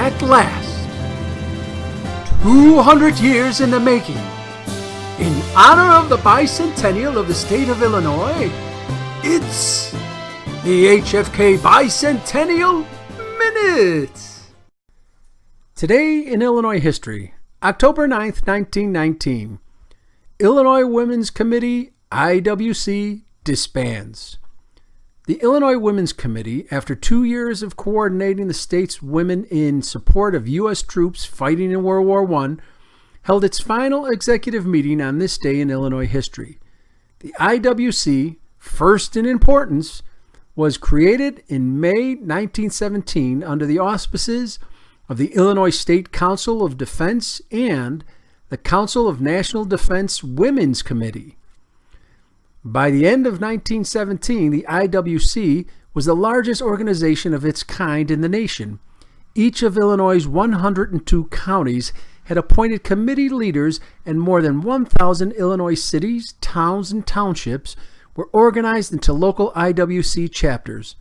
at last, 200 years in the making, in honor of the bicentennial of the state of Illinois, it's the HFK Bicentennial Minute. Today in Illinois history, October 9th, 1919, Illinois Women's Committee, IWC, disbands. The Illinois Women's Committee, after 2 years of coordinating the state's women in support of U.S. troops fighting in World War I, held its final executive meeting on this day in Illinois history. The IWC, first in importance, was created in May 1917 under the auspices of the Illinois State Council of Defense and the Council of National Defense Women's Committee. By the end of 1917, the IWC was the largest organization of its kind in the nation. Each of Illinois' 102 counties had appointed committee leaders, and more than 1,000 Illinois cities, towns, and townships were organized into local IWC chapters.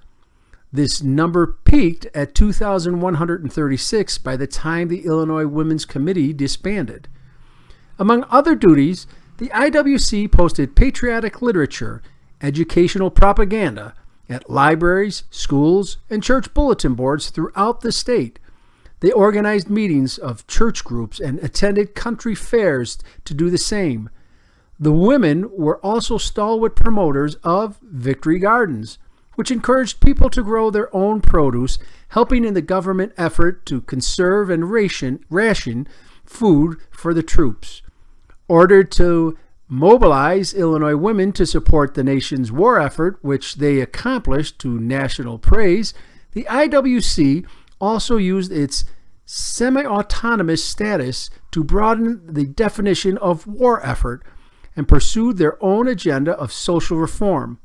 This number peaked at 2,136 by the time the Illinois Women's Committee disbanded. Among other duties, the IWC posted patriotic literature, educational propaganda at libraries, schools, and church bulletin boards throughout the state. They organized meetings of church groups and attended country fairs to do the same. The women were also stalwart promoters of Victory Gardens, which encouraged people to grow their own produce, helping in the government effort to conserve and ration food for the troops. Ordered to mobilize Illinois women to support the nation's war effort, which they accomplished to national praise, the IWC also used its semi-autonomous status to broaden the definition of war effort and pursued their own agenda of social reform,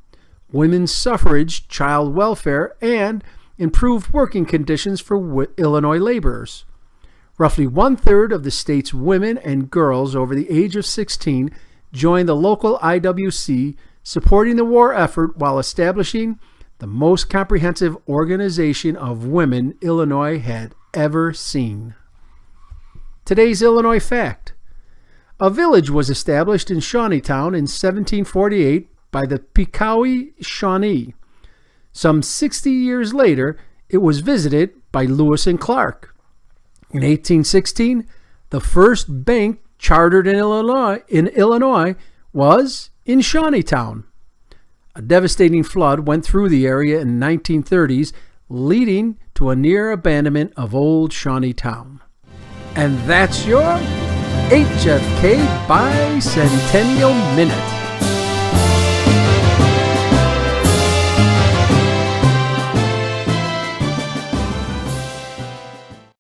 women's suffrage, child welfare, and improved working conditions for Illinois laborers. Roughly one-third of the state's women and girls over the age of 16 joined the local IWC, supporting the war effort while establishing the most comprehensive organization of women Illinois had ever seen. Today's Illinois fact. A village was established in Shawneetown in 1748 by the Picowe Shawnee. Some 60 years later, it was visited by Lewis and Clark. In 1816, the first bank chartered in Illinois was in Shawneetown. A devastating flood went through the area in the 1930s, leading to a near abandonment of old Shawneetown. And that's your HFK Bicentennial Minute.